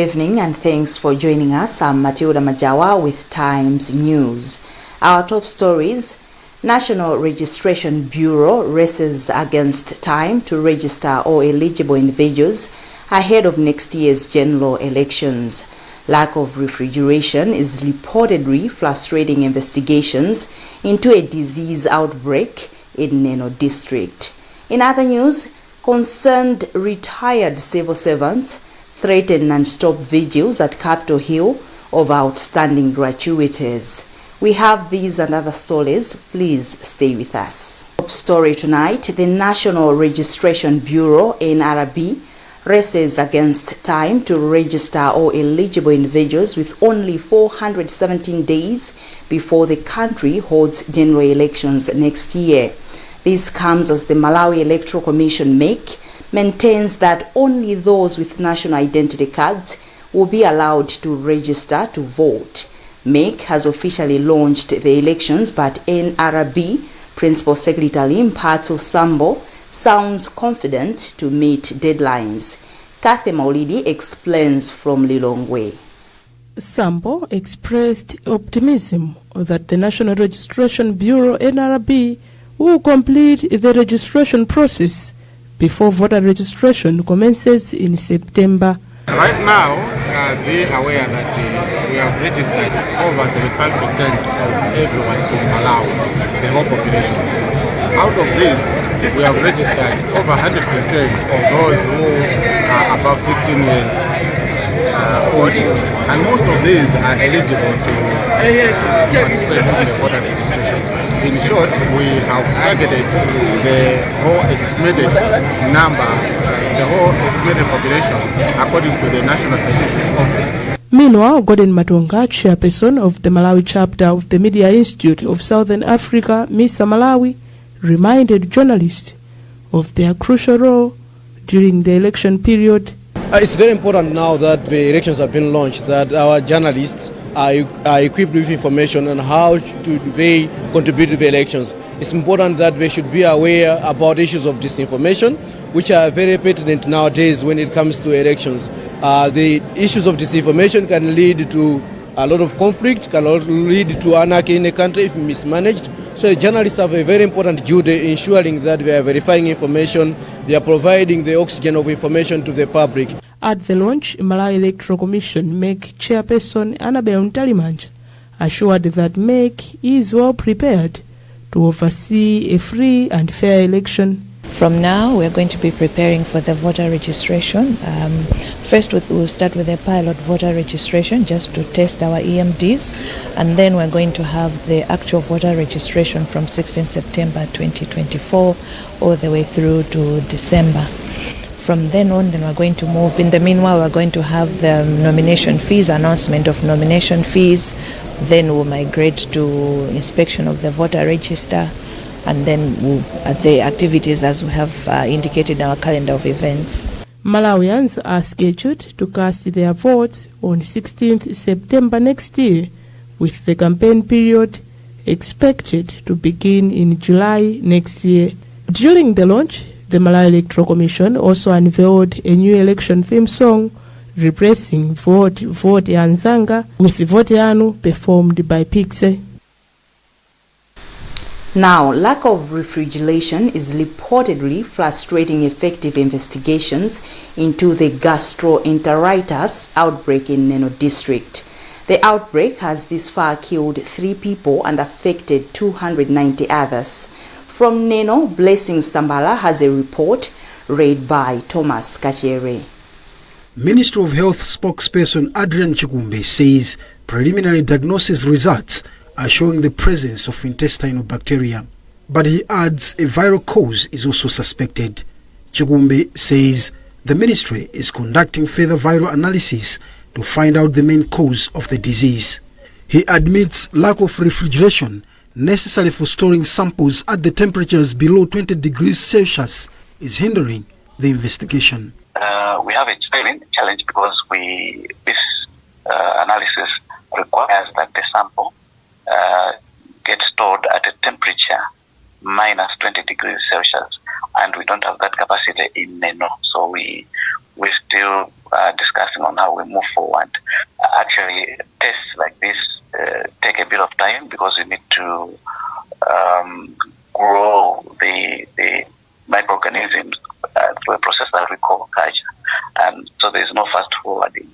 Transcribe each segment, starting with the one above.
Evening and thanks for joining us. I'm Matilda Majawa with Times News. Our top stories: National Registration Bureau races against time to register all eligible individuals ahead of next year's general elections. Lack of refrigeration is reportedly frustrating investigations into a disease outbreak in Neno district. In other news, concerned retired civil servants threaten non-stop vigils at Capitol Hill over outstanding gratuities. We have these and other stories. Please stay with us. Top story tonight: the National Registration Bureau (NRB) races against time to register all eligible individuals with only 417 days before the country holds general elections next year. This comes as the Malawi Electoral Commission (MEC) maintains that only those with national identity cards will be allowed to register to vote. MEC has officially launched the elections, but NRB Principal Secretary Mphatso Sambo sounds confident to meet deadlines. Kathy Maulidi explains from Lilongwe. Sambo expressed optimism that the National Registration Bureau (NRB) will complete the registration process before voter registration commences in September. Right now, be aware that we have registered over 75% of everyone in Malawi, the whole population. Out of this, we have registered over 100% of those who are above 16 years old, and most of these are eligible to participate in the voter registration. In short, we have targeted the whole estimated number, the whole estimated population according to the National Statistics Office. Meanwhile, Gordon Matonga, chairperson of the Malawi chapter of the Media Institute of Southern Africa, MISA Malawi, reminded journalists of their crucial role during the election period. It's very important now that the elections have been launched that our journalists are equipped with information on how they contribute to the elections. It's important that they should be aware about issues of disinformation, which are very pertinent nowadays when it comes to elections. The issues of disinformation can lead to a lot of conflict, can also lead to anarchy in a country if mismanaged. So journalists have a very important duty ensuring that they are verifying information, they are providing the oxygen of information to the public. At the launch, Malawi Electoral Commission MEC chairperson Annabel Ntalimanja assured that MEC is well prepared to oversee a free and fair election. From now, we're going to be preparing for the voter registration. First, we'll start with a pilot voter registration just to test our EMDs, and then we're going to have the actual voter registration from 16 September 2024 all the way through to December. From then on, we're going to move. In the meanwhile, we're going to have the nomination fees, announcement of nomination fees. Then we'll migrate to inspection of the voter register, and then the activities as we have indicated in our calendar of events. Malawians are scheduled to cast their votes on 16th September next year, with the campaign period expected to begin in July next year. During the launch, the Malawi Electoral Commission also unveiled a new election theme song replacing Vote Yanzanga with Vote Yanu performed by Pixe. Now, lack of refrigeration is reportedly frustrating effective investigations into the gastroenteritis outbreak in Neno district. The outbreak has this far killed 3 people and affected 290 others. From Neno, Blessings Tambala has a report read by Thomas Kachere. Ministry of Health spokesperson Adrian Chikumbe says preliminary diagnosis results are showing the presence of intestinal bacteria, but he adds a viral cause is also suspected. Chikumbe says the ministry is conducting further viral analysis to find out the main cause of the disease. He admits lack of refrigeration necessary for storing samples at the temperatures below 20 degrees Celsius is hindering the investigation. We have a challenge because this analysis requires that the sample get stored at a temperature minus 20 degrees Celsius, and we don't have that capacity in Neno, so we still discussing on how we move forward. Actually, tests like this take a bit of time because we need to grow the microorganisms through a process that we call culture. And so there is no fast forwarding.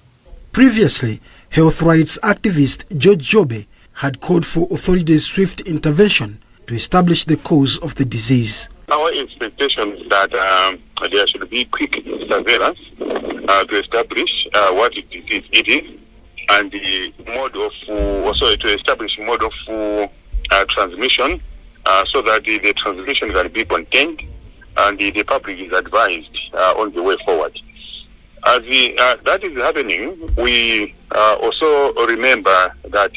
Previously, health rights activist George Jobe had called for authorities' swift intervention to establish the cause of the disease. Our expectation is that there should be quick surveillance to establish what disease it is, and the mode of also to establish mode of transmission, so that the transmission can be contained and the public is advised on the way forward. As that is happening, we also remember that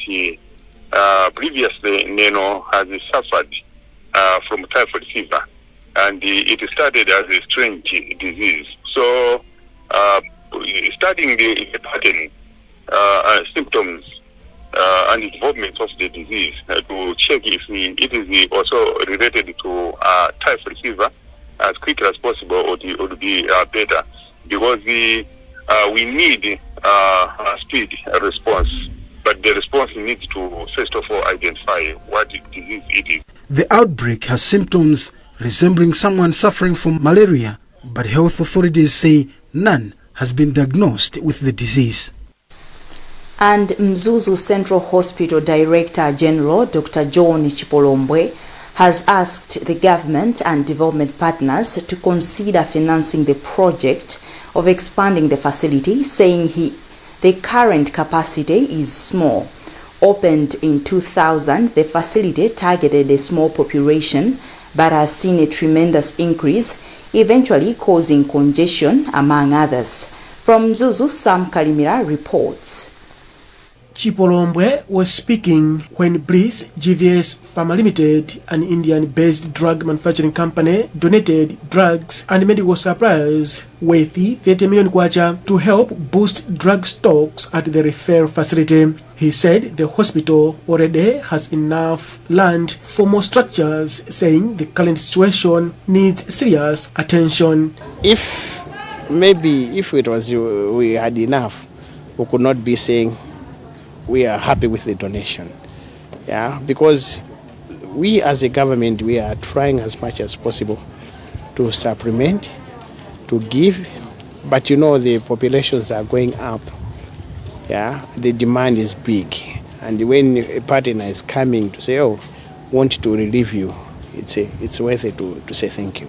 previously Neno has suffered from typhoid fever, and it started as a strange disease. So studying the pattern, symptoms, and involvement of the disease to check if it is also related to typhoid fever as quickly as possible, or would be better, because we need speed response, but the response needs to first of all identify what disease it is. The outbreak has symptoms resembling someone suffering from malaria, but health authorities say none has been diagnosed with the disease. And Mzuzu Central Hospital Director General Dr. John Chipolombwe has asked the government and development partners to consider financing the project of expanding the facility, saying the current capacity is small. Opened in 2000, the facility targeted a small population but has seen a tremendous increase, eventually causing congestion, among others. From Mzuzu, Sam Kalimira reports. Chipolombwe was speaking when Bliss GVS Pharma Limited, an Indian-based drug manufacturing company, donated drugs and medical supplies worth 30 million kwacha to help boost drug stocks at the referral facility. He said the hospital already has enough land for more structures, saying the current situation needs serious attention. If it was we had enough, we could not be saying we are happy with the donation. Yeah, because we as a government, we are trying as much as possible to supplement, to give, but the populations are going up. Yeah, the demand is big, and when a partner is coming to say, "Oh, want to relieve you," it's worth it to say thank you.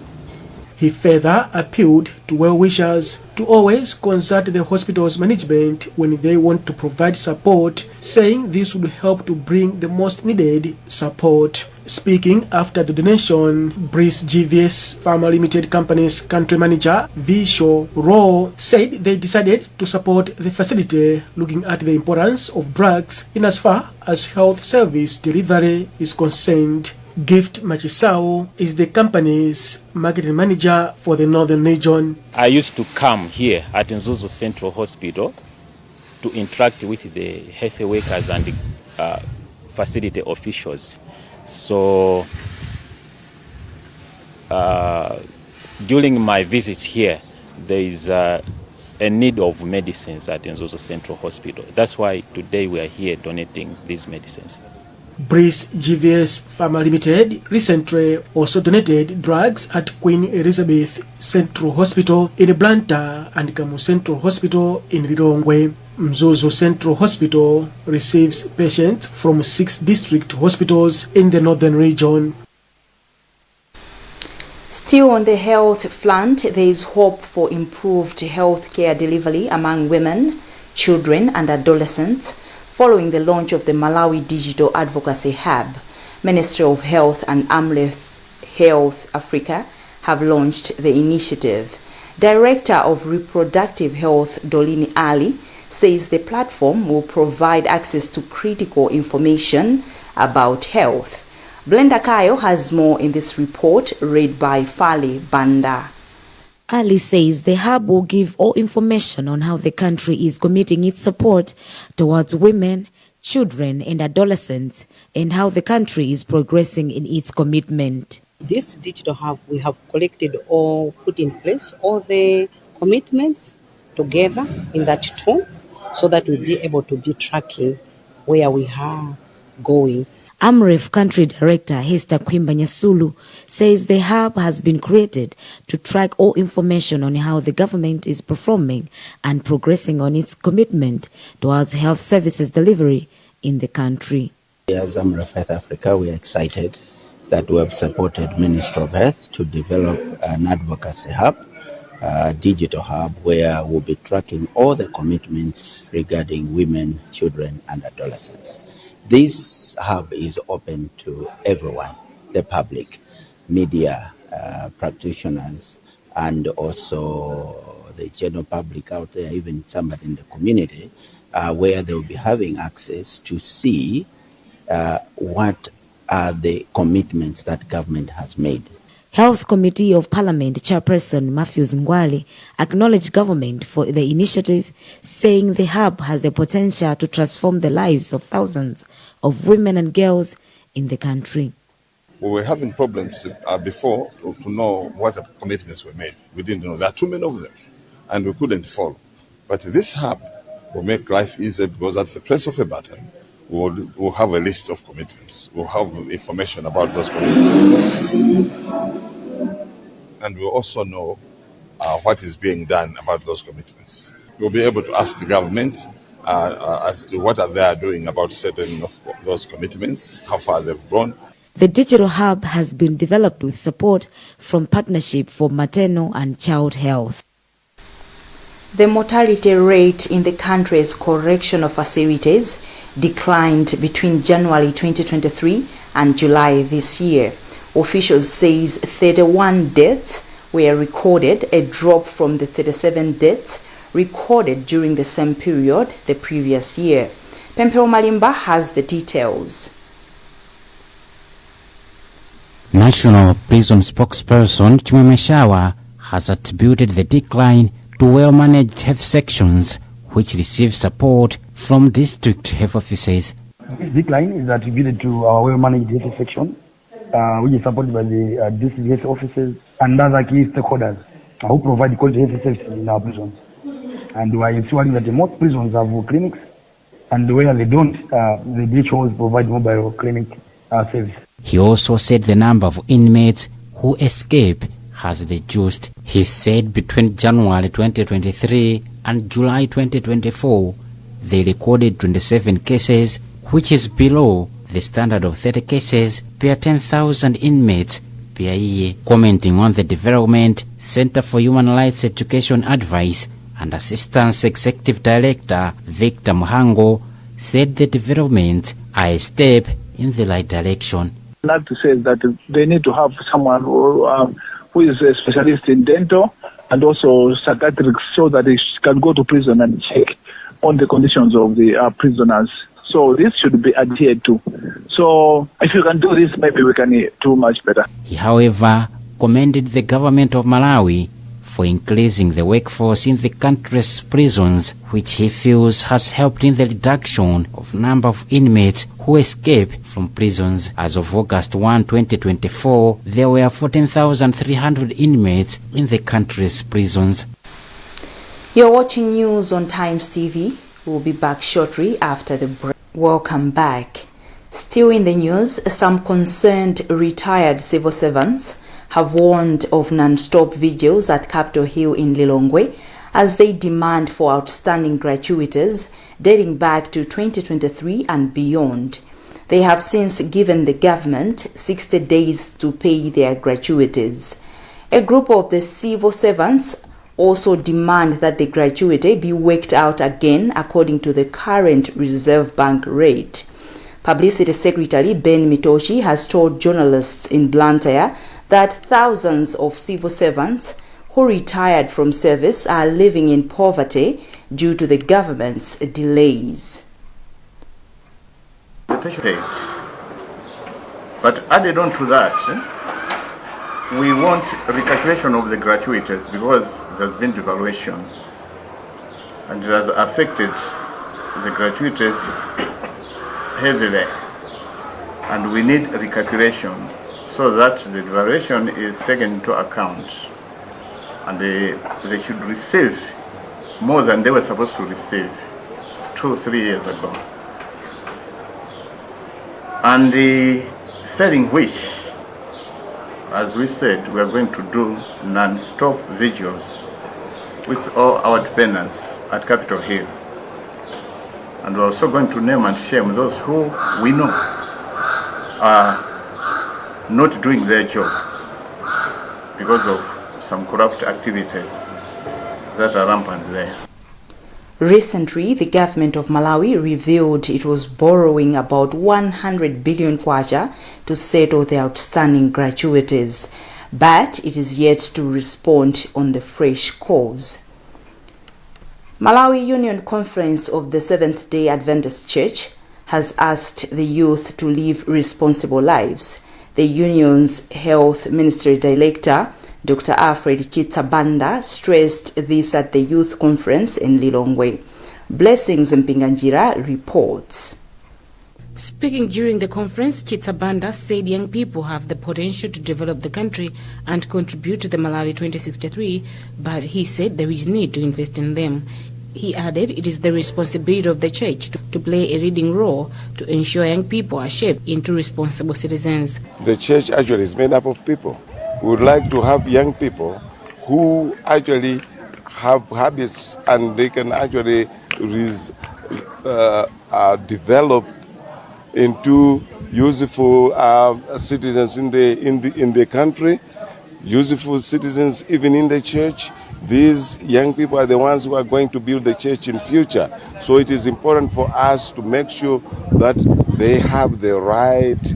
He further appealed to well-wishers to always consult the hospital's management when they want to provide support, saying this would help to bring the most needed support. Speaking after the donation, Bliss GVS Pharma Limited Company's country manager, Visho Ro, said they decided to support the facility, looking at the importance of drugs in as far as health service delivery is concerned. Gift Machisao is the company's marketing manager for the northern region. I used to come here at Mzuzu Central Hospital to interact with the health workers and facility officials. So during my visits here, there is a need of medicines at Mzuzu Central Hospital. That's why today we are here donating these medicines. Bliss GVS Pharma Limited recently also donated drugs at Queen Elizabeth Central Hospital in Blantyre and Kamu Central Hospital in Lilongwe. Mzuzu Central Hospital receives patients from 6 district hospitals in the northern region. Still on the health front, there is hope for improved health care delivery among women, children and adolescents following the launch of the Malawi Digital Advocacy Hub. Ministry of Health and Amref Health Africa have launched the initiative. Director of Reproductive Health Dolini Ali says the platform will provide access to critical information about health. Blenda Kayo has more in this report, read by Fali Banda. Ali says the hub will give all information on how the country is committing its support towards women, children and adolescents, and how the country is progressing in its commitment. This digital hub, we have collected or put in place all the commitments together in that tool so that we'll be able to be tracking where we are going. AMREF Country Director Hester Kwimba Nyasulu says the hub has been created to track all information on how the government is performing and progressing on its commitment towards health services delivery in the country. As AMREF Health Africa, we are excited that we have supported Ministry of Health to develop an advocacy hub, a digital hub where we'll be tracking all the commitments regarding women, children and adolescents. This hub is open to everyone, the public, media, practitioners, and also the general public out there, even somebody in the community, where they'll be having access to see what are the commitments that government has made. Health Committee of Parliament Chairperson Matthews Ngwali acknowledged government for the initiative, saying the hub has the potential to transform the lives of thousands of women and girls in the country. We were having problems before to know what the commitments were made. We didn't know. There are too many of them, and we couldn't follow. But this hub will make life easier because at the press of a button, we'll have a list of commitments. We'll have information about those commitments. And we'll also know what is being done about those commitments. We'll be able to ask the government as to what are they doing about certain of those commitments, how far they've gone. The digital hub has been developed with support from Partnership for Maternal and Child Health. The mortality rate in the country's correctional facilities declined between January 2023 and July this year. Officials says 31 deaths were recorded, a drop from the 37 deaths recorded during the same period the previous year. Pempero Malimba has the details. National Prison spokesperson Chimwemwe Shawa has attributed the decline to well-managed health sections which receive support from district health offices. This decline is attributed to our well-managed health section, which is supported by the district health offices and other key stakeholders who provide quality health services in our prisons. And we are ensuring that most prisons have clinics, and where they don't, the DHOs provide mobile clinic service. He also said the number of inmates who escape has reduced. He said between January 2023 and July 2024, they recorded 27 cases, which is below the standard of 30 cases per 10,000 inmates per year. Commenting on the development, Center for Human Rights Education Advice and Assistance Executive Director Victor Muhango said the developments are a step in the right direction. I'd like to say that they need to have someone who is a specialist in dental and also psychiatrics so that they can go to prison and check on the conditions of the prisoners. So this should be adhered to. So if you can do this, maybe we can do much better. He, however, commended the government of Malawi for increasing the workforce in the country's prisons, which he feels has helped in the reduction of number of inmates who escape from prisons. As of August 1, 2024, there were 14,300 inmates in the country's prisons. You're watching news on Times TV. We'll be back shortly after the break. Welcome back. Still in the news, some concerned retired civil servants have warned of non-stop vigils at Capitol Hill in Lilongwe as they demand for outstanding gratuities dating back to 2023 and beyond. They have since given the government 60 days to pay their gratuities. A group of the civil servants also demand that the gratuity be worked out again according to the current Reserve Bank rate. Publicity Secretary Ben Mitoshi has told journalists in Blantyre that thousands of civil servants who retired from service are living in poverty due to the government's delays. But added on to that, we want recalculation of the gratuities because there's been devaluation and it has affected the gratuities heavily, and we need recalculation so that the devaluation is taken into account and they should receive more than they were supposed to receive 2-3 years ago. And failing which, as we said, we are going to do non-stop vigils with all our dependents at Capitol Hill. And we're also going to name and shame those who we know are not doing their job because of some corrupt activities that are rampant there. Recently, the government of Malawi revealed it was borrowing about 100 billion kwacha to settle the outstanding gratuities, but it is yet to respond on the fresh calls. Malawi Union Conference of the Seventh-day Adventist Church has asked the youth to live responsible lives. The union's Health Ministry Director, Dr. Alfred Chitabanda, stressed this at the youth conference in Lilongwe. Blessings Mpinganjira reports. Speaking during the conference, Chitabanda said young people have the potential to develop the country and contribute to the Malawi 2063, but he said there is need to invest in them. He added it is the responsibility of the church to play a leading role to ensure young people are shaped into responsible citizens. The church actually is made up of people. We would like to have young people who actually have habits and they can actually develop into useful citizens in the country, useful citizens even in the church. These young people are the ones who are going to build the church in future. So it is important for us to make sure that they have the right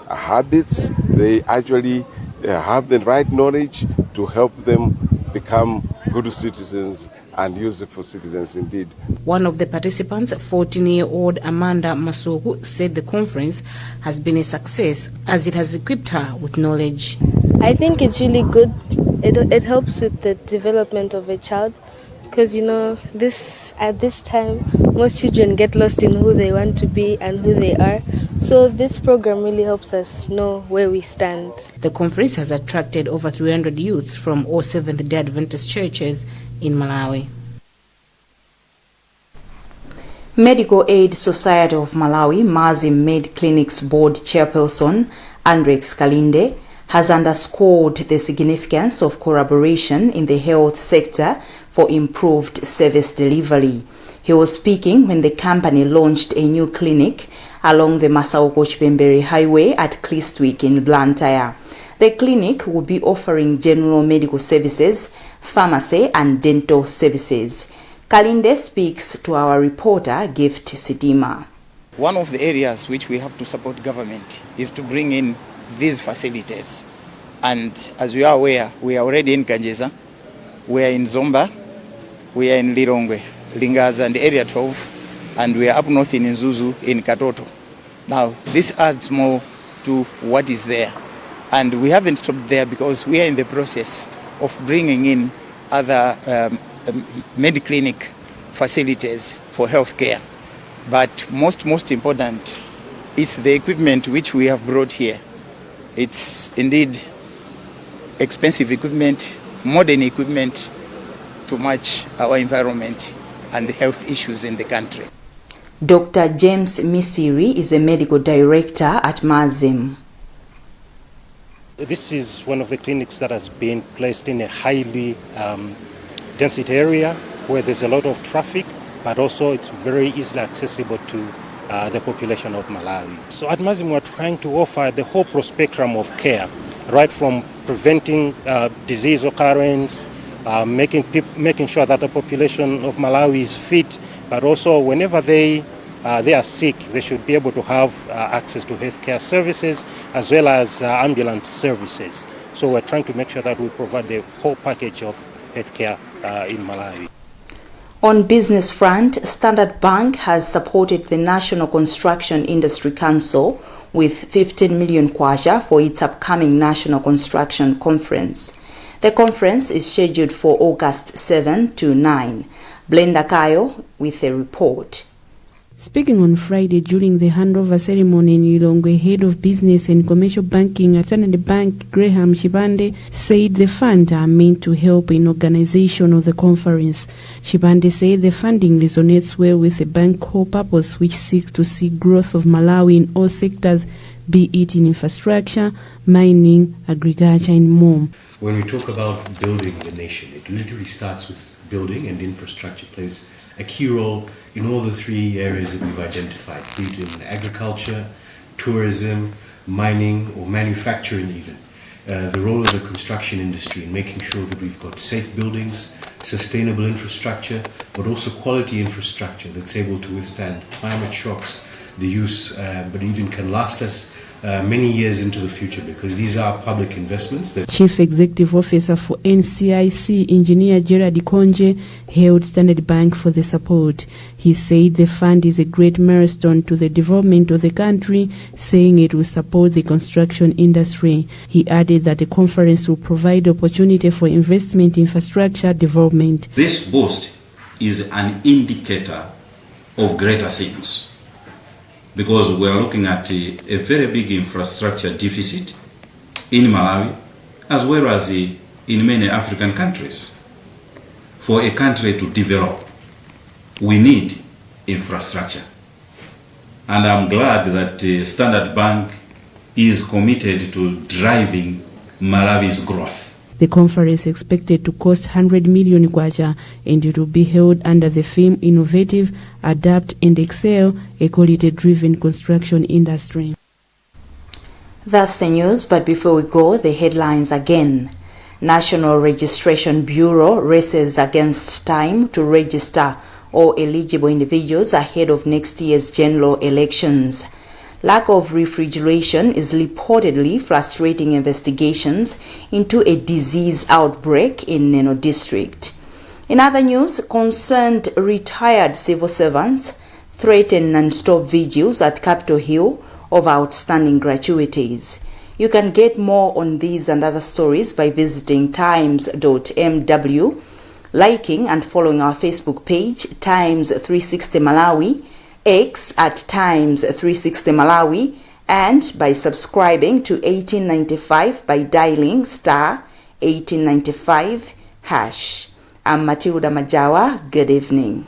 habits, they actually have the right knowledge to help them become good citizens and useful citizens indeed. One of the participants, 14-year-old Amanda Masuku, said the conference has been a success as it has equipped her with knowledge. I think it's really good. It helps with the development of a child because, you know, at this time, most children get lost in who they want to be and who they are. So this program really helps us know where we stand. The conference has attracted over 300 youth from all Seventh-day Adventist churches in Malawi. Medical Aid Society of Malawi, Maim Clinic's board chairperson, Andrex Kalinde, has underscored the significance of collaboration in the health sector for improved service delivery. He was speaking when the company launched a new clinic along the Masauko-Chipembere Highway at Clistwick in Blantyre. The clinic will be offering general medical services, pharmacy and dental services. Kalinde speaks to our reporter, Gift Sidima. One of the areas which we have to support government is to bring in these facilities. And as we are aware, we are already in Kanjeza, we are in Zomba, we are in Lilongwe, Lingaza and Area 12, and we are up north in Nzuzu in Katoto. Now, this adds more to what is there. And we haven't stopped there because we are in the process of bringing in other Mediclinic facilities for healthcare. But most important is the equipment which we have brought here. It's indeed expensive equipment, modern equipment to match our environment and the health issues in the country. Dr. James Misiri is a medical director at Maim. This is one of the clinics that has been placed in a highly density area where there's a lot of traffic, but also it's very easily accessible to the population of Malawi. So at Maim we're trying to offer the whole spectrum of care, right from preventing disease occurrence, making sure that the population of Malawi is fit, but also whenever they are sick, they should be able to have access to healthcare services as well as ambulance services. So we're trying to make sure that we provide the whole package of healthcare in Malawi. On business front, Standard Bank has supported the National Construction Industry Council with 15 million kwacha for its upcoming National Construction Conference. The conference is scheduled for August 7 to 9. Blenda Kayo with a report. Speaking on Friday during the handover ceremony in Lilongwe, head of business and commercial banking at Standard Bank, Graham Shibande, said the funds are meant to help in organization of the conference. Shibande said the funding resonates well with the bank's core purpose, which seeks to see growth of Malawi in all sectors, be it in infrastructure, mining, agriculture, and more. When we talk about building the nation, it literally starts with building, and infrastructure plays a key role in all the three areas that we've identified, be it in agriculture, tourism, mining, or manufacturing even. The role of the construction industry in making sure that we've got safe buildings, sustainable infrastructure, but also quality infrastructure that's able to withstand climate shocks, the use, but even can last us many years into the future, because these are public investments. Chief Executive Officer for NCIC, Engineer Gerard Konje, hailed Standard Bank for the support. He said the fund is a great milestone to the development of the country, saying it will support the construction industry. He added that the conference will provide opportunity for investment in infrastructure development. This boost is an indicator of greater things, because we are looking at a very big infrastructure deficit in Malawi, as well as in many African countries. For a country to develop, we need infrastructure. And I'm glad that Standard Bank is committed to driving Malawi's growth. The conference is expected to cost 100 million kwacha, and it will be held under the theme Innovative, Adapt and Excel, a quality-driven construction industry. That's the news, but before we go, the headlines again. National Registration Bureau races against time to register all eligible individuals ahead of next year's general elections. Lack of refrigeration is reportedly frustrating investigations into a disease outbreak in Neno district. In other news, concerned retired civil servants threaten non-stop vigils at Capitol Hill over outstanding gratuities. You can get more on these and other stories by visiting times.mw, liking and following our Facebook page, Times 360 Malawi, X at Times 360 Malawi, and by subscribing to 1895 by dialing star 1895 #. I'm Matilda Majawa. Good evening.